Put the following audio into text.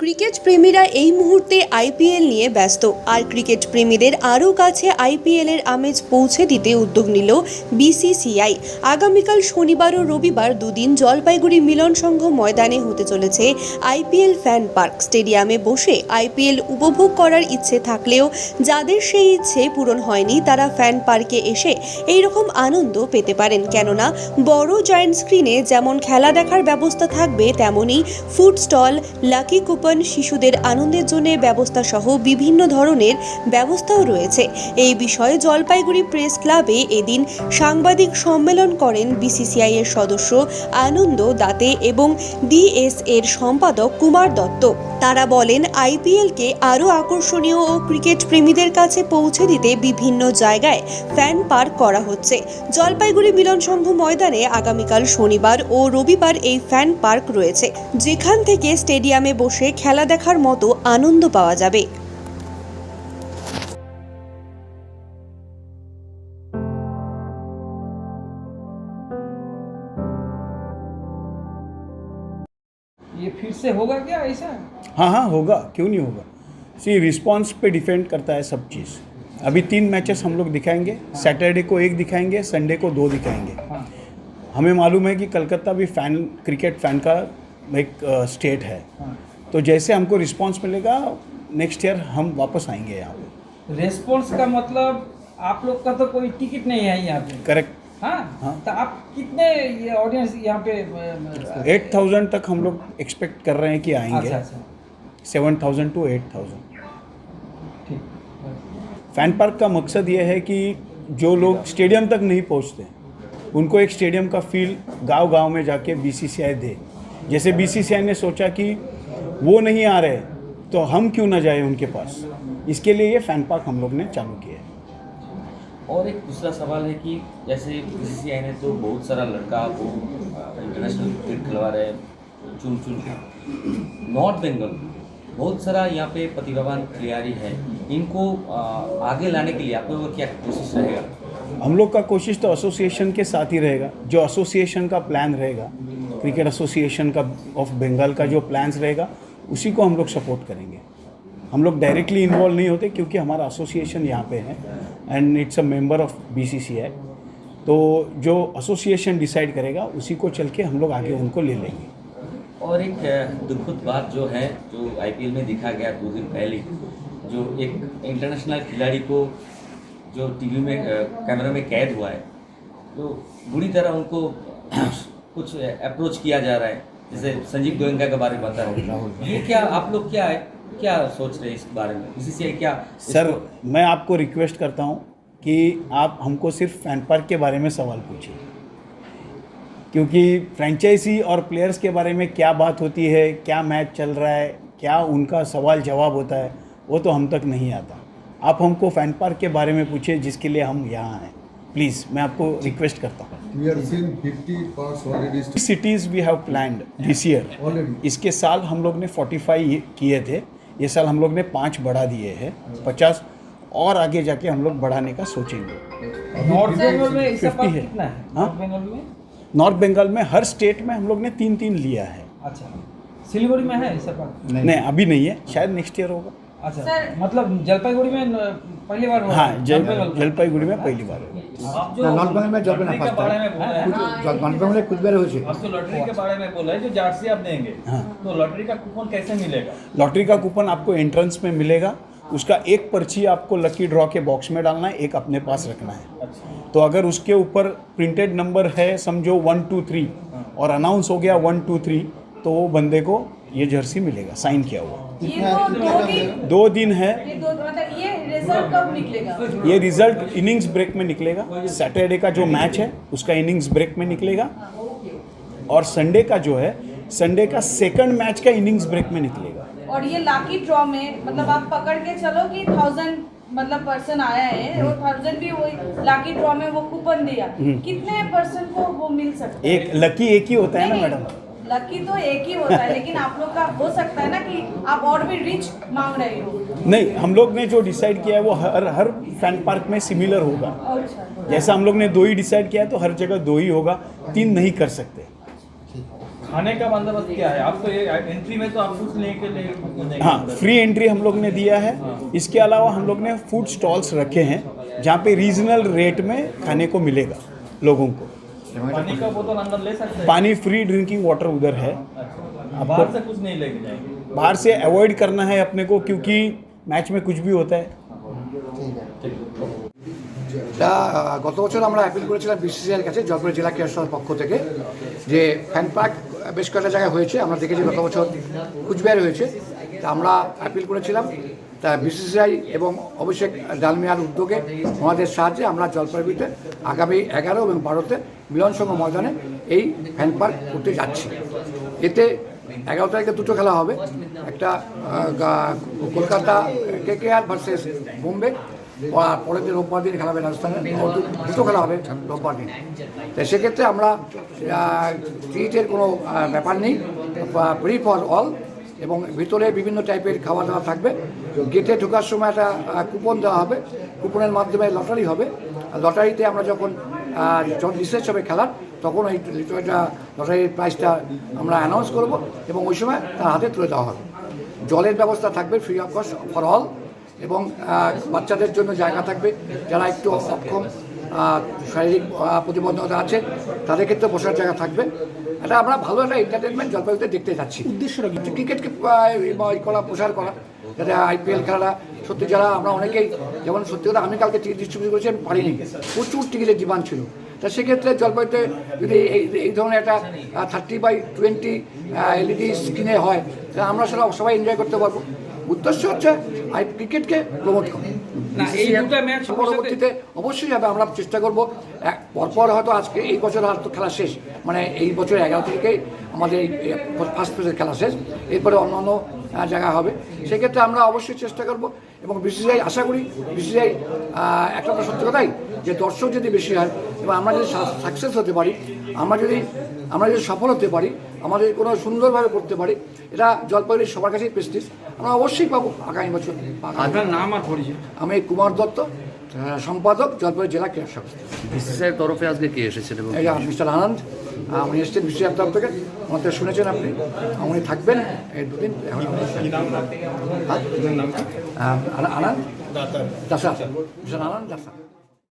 Cricket প্রেমীরা এই মুহূর্তে IPL নিয়ে ব্যস্ত। আর ক্রিকেট প্রেমীদের আরও কাছে আইপিএলের আমেজ পৌঁছে দিতে উদ্যোগ নিল বিসিসিআই। আগামীকাল শনিবার ও রবিবার দুদিন জলপাইগুড়ি মিলন সংঘ ময়দানে হতে চলেছে আইপিএল ফ্যান পার্ক। স্টেডিয়ামে বসে আইপিএল উপভোগ করার ইচ্ছে থাকলেও যাদের সেই ইচ্ছে পূরণ হয়নি তারা ফ্যান পার্কে এসে এই রকম আনন্দ পেতে পারেন। কেননা বড় জায়ান্ট স্ক্রিনে যেমন খেলা দেখার ব্যবস্থা থাকবে, তেমনই ফুড স্টল, লাকি কুপন, শিশুদের আনন্দের জন্য ব্যবস্থা সহ বিভিন্ন ধরনের ব্যবস্থাও রয়েছে। এই বিষয়ে জলপাইগুড়ি প্রেস ক্লাবে এদিন সাংবাদিক সম্মেলন করেন বিসিসিআই এর সদস্য আনন্দ দাতে এবং ডিএস এর সম্পাদক কুমার দত্ত। তারা বলেন, আইপিএলকে আরও আকর্ষণীয় ও ক্রিকেট প্রেমীদের কাছে পৌঁছে দিতে বিভিন্ন জায়গায় ফ্যান পার্ক করা হচ্ছে। জলপাইগুড়ি মিলন সংঘ ময়দানে আগামীকাল শনিবার ও রবিবার এই ফ্যান পার্ক রয়েছে, যেখান থেকে স্টেডিয়ামে বসে খেলা দেখার মতো আনন্দ পাওয়া যাবে। ये फिर से होगा क्या ऐसा? हाँ होगा, क्यों नहीं होगा। सी रिस्पॉन्स पे डिपेंड करता है सब चीज़। अभी 3 मैचेस हम लोग दिखाएंगे। सैटरडे को 1 दिखाएंगे, संडे को 2 दिखाएंगे। हमें मालूम है कि कलकत्ता भी क्रिकेट फैन का एक स्टेट है। तो जैसे हमको रिस्पॉन्स मिलेगा नेक्स्ट ईयर हम वापस आएंगे यहाँ पे। रेस्पॉन्स का मतलब आप लोग का तो कोई टिकट नहीं है यहाँ पे? करेक्ट। हाँ? हाँ। तो आप कितने ये ऑडियंस यहाँ पे 8,000 तक हम लोग एक्सपेक्ट कर रहे हैं कि आएंगे। अच्छा 7,000 to 8,000। ठीक। फैन पार्क का मकसद ये है कि जो लोग स्टेडियम तक नहीं पहुंचते उनको एक स्टेडियम का फील गांव-गांव में जाके बीसीसीआई दे। जैसे बीसीसीआई ने सोचा कि वो नहीं आ रहे तो हम क्यों ना जाए उनके पास, इसके लिए ये फैन पार्क हम लोग ने चालू किया है। और एक दूसरा सवाल है कि जैसे बीसीसीआई ने तो बहुत सारा लड़का वो इंटरनेशनल क्रिकेट खिलवा रहे हैं चुन के। नॉर्थ बंगाल बहुत सारा यहाँ पे प्रतिभावान खिलाड़ी है, इनको आगे लाने के लिए आप लोगों का क्या कोशिश रहेगा? हम लोग का कोशिश तो एसोसिएशन के साथ ही रहेगा। जो एसोसिएशन का प्लान रहेगा, क्रिकेट एसोसिएशन का ऑफ बंगाल का जो प्लान्स रहेगा उसी को हम लोग सपोर्ट करेंगे। हम लोग डायरेक्टली इन्वॉल्व नहीं होते क्योंकि हमारा एसोसिएशन यहाँ पे है and it's a member of BCCI. तो जो एसोसिएशन डिसाइड करेगा उसी को चल के हम लोग आगे उनको ले लेंगे। और एक दुखद बात जो है, जो आईपीएल में दिखा गया 2 दिन पहले, जो एक इंटरनेशनल खिलाड़ी को जो टीवी में कैमरा में कैद हुआ है, तो बुरी तरह उनको कुछ अप्रोच किया जा रहा है, जैसे संजीव गोयनका के बारे में बता रहा हूँ। ये क्या आप लोग क्या सोच रहे हैं इस बारे में? बीसीसीआई क्या सर, मैं आपको रिक्वेस्ट करता हूँ कि आप हमको सिर्फ फैन पार्क के बारे में सवाल पूछिए, क्योंकि फ्रेंचाइजी और प्लेयर्स के बारे में क्या बात होती है, क्या मैच चल रहा है, क्या उनका सवाल जवाब होता है, वो तो हम तक नहीं आता। आप हमको फैन पार्क के बारे में पूछिए जिसके लिए हम यहाँ हैं। प्लीज़, मैं आपको रिक्वेस्ट करता हूँ। We are seeing 50 parks already. Cities we have planned this year. इसके साल हम लोग ने 45 किए थे, ये साल हम लोग ने 5 बढ़ा दिए हैं, 50 और आगे जाके हम लोग बढ़ाने का सोचेंगे। नॉर्थ बंगाल में ऐसा 50 है। कितना है? हाँ? नॉर्थ बंगाल में? नॉर्थ बंगाल में हर स्टेट में हम लोग ने 3-3 लिया है। अच्छा, सिलीगुड़ी में है ऐसा पार्क? नहीं अभी नहीं है, शायद नेक्स्ट ईयर होगा। अच्छा, मतलब जलपाईगुड़ी में पहली बार हुआ? हाँ, जलपाईगुड़ी में पहली बार होगा। आप जो नॉर्थ बंगाल में जॉब लॉटरी के बारे में बोल रहे हैं, नॉर्थ बंगाल में कुछ बेर होइছে। अब तो लॉटरी के बारे में बोल रहे हैं, जो जर्सी आप देंगे, हाँ। तो लॉटरी का कूपन कैसे मिलेगा? लॉटरी का कूपन आपको एंट्रेंस में मिलेगा। उसका एक पर्ची आपको लकी ड्रॉ के बॉक्स में डालना है, एक अपने पास रखना है। तो अगर उसके ऊपर प्रिंटेड नंबर है, समझो 1 2 3, और अनाउंस हो गया 1 2 3, तो वो बंदे को ये जर्सी मिलेगा साइन किया हुआ। 2 दिन है। ये रिजल्ट कब निकलेगा? ये रिजल्ट इनिंग्स ब्रेक में निकलेगा। सैटरडे का जो मैच है उसका इनिंग्स ब्रेक में निकलेगा, और संडे का जो है, संडे का सेकंड मैच का इनिंग्स ब्रेक में निकलेगा। और ये लाकी ड्रॉ में मतलब आप पकड़ के चलो कि 1000 मतलब पर्सन आया है और 1000 भी वही लाकी ड्रॉ में वो कूपन दिया, कितने पर्सन को वो मिल सकता है? एक लकी एक ही होता है ना मैडम। लकी तो एक ही होता है, लेकिन आप लोग का हो सकता है ना कि आप और भी रिच मांग रहे हो। नहीं, हम लोग ने जो डिसाइड किया है वो हर फैन पार्क में सिमिलर होगा। अच्छा, जैसा हम लोग ने 2 ही डिसाइड किया है तो हर जगह 2 ही होगा, 3 नहीं कर सकते। खाने का बंदोबस्त क्या है? आप तो ये एंट्री में तो आप कुछ लेके ले नहीं हाँ, फ्री एंट्री हम लोग ने दिया है। इसके अलावा हम लोग ने फूड स्टॉल्स रखे हैं जहाँ पे रीजनल रेट में खाने को मिलेगा लोगों को। पानी का बोतल अंदर ले सकते हैं? पानी फ्री ड्रिंकिंग वाटर उधर है। अच्छा, बाहर से कुछ नहीं लेके जाएंगे? बाहर से अवॉइड करना है अपने को, क्योंकि मैच में कुछ भी होता है। তা গত বছর আমরা অ্যাপিল করেছিলাম বিসিসিআইয়ের কাছে জলপাইগুড়ি জেলা ক্রীড়া সংস্থার পক্ষ থেকে যে ফ্যান পার্ক বেশ কয়েকটা জায়গায় হয়েছে, আমরা দেখেছি গত বছর কুচবিহারে হয়েছে। তা আমরা অ্যাপিল করেছিলাম, তা বিসিসিআই এবং অভিষেক ডালমিয়ার উদ্যোগে ওনাদের সাহায্যে আমরা জলপাইগুড়িতে আগামী 11 এবং 12তে মিলনসংঘ ময়দানে এই ফ্যান পার্ক করতে যাচ্ছি। এতে 11 তারিখে দুটো খেলা হবে, একটা কলকাতা কেকেআর ভার্সেস বোম্বে, আর পরের দিন রোববার দিন খেলা হবে রাজস্থানের, দুটো খেলা হবে রোববার দিন। তাই সেক্ষেত্রে আমরা টিকিটের কোনো ব্যাপার নেই, ফ্রি ফর অল, এবং ভিতরে বিভিন্ন টাইপের খাওয়া দাওয়া থাকবে। গেটে ঢোকার সময় একটা কুপন দেওয়া হবে, কুপনের মাধ্যমে লটারি হবে। লটারিতে আমরা যখন রিসার্চ হবে খেলার, তখন ওই লটারির প্রাইসটা আমরা অ্যানাউন্স করব এবং ওই সময় তার হাতে তুলে দেওয়া হবে। জলের ব্যবস্থা থাকবে free of cost for all, এবং বাচ্চাদের জন্য জায়গা থাকবে, যারা একটু অক্ষম শারীরিক প্রতিবন্ধকতা আছে তাদের ক্ষেত্রে বসার জায়গা থাকবে। এটা আমরা ভালো একটা এন্টারটেনমেন্ট জলপাইগুড়িতে দেখতে যাচ্ছি। উদ্দেশ্যটা ক্রিকেটকে করা, প্রসার করা, যাতে আইপিএল খেলাটা সত্যি, যারা আমরা অনেকেই, যেমন সত্যি কথা আমি কালকে টিকিট ডিস্ট্রিবিউট করেছি, আমি পারিনি, প্রচুর টিকিটের ডিমান্ড ছিল। তা সেক্ষেত্রে জলপাইগুড়িতে যদি এই ধরনের একটা 30x20 LED স্ক্রিনে হয়, তাহলে আমরা সবাই এনজয় করতে পারবো। উদ্দেশ্য হচ্ছে ক্রিকেটকে প্রমোট করা। না, এই দুটো ম্যাচ পরবর্তীতে অবশ্যই হবে, আমরা চেষ্টা করবো পরপর, হয়তো আজকে এই বছর আর তো খেলা শেষ, মানে এই বছর 11 তারিখেই আমাদের এই ফার্স্ট ফেজের খেলা শেষ, এরপরে অন্য জায়গা হবে। সেক্ষেত্রে আমরা অবশ্যই চেষ্টা করব, এবং বিসিসিআই আশা করি, বিসিসিআই একটা তো সত্যি কথাই যে দর্শক যদি বেশি হয় এবং আমরা যদি সাকসেস হতে পারি, আমরা যদি সফল হতে পারি, আমাদের কোনো সুন্দরভাবে করতে পারি, এটা জলপাইগুড়ির সবার কাছেই প্রেস্টিজ, আমরা অবশ্যই পাবো আগামী বছর। আপনার নাম আর পরিচয়? আমি কুমার দত্ত, সম্পাদক জলপাইগুড়ি জেলা ক্রীড়া সংস্থা। বিসিসিআইয়ের তরফে আজকে কে এসেছেন? এবং এই মিস্টার আনন্দ, উনি এসছেন বিসিসিআইয়ের তরফ থেকে, ওনাদের শুনেছেন আপনি, উনি থাকবেন এই দুদিন। আনন্দ দাসা, মিস্টার আনন্দ দাসা।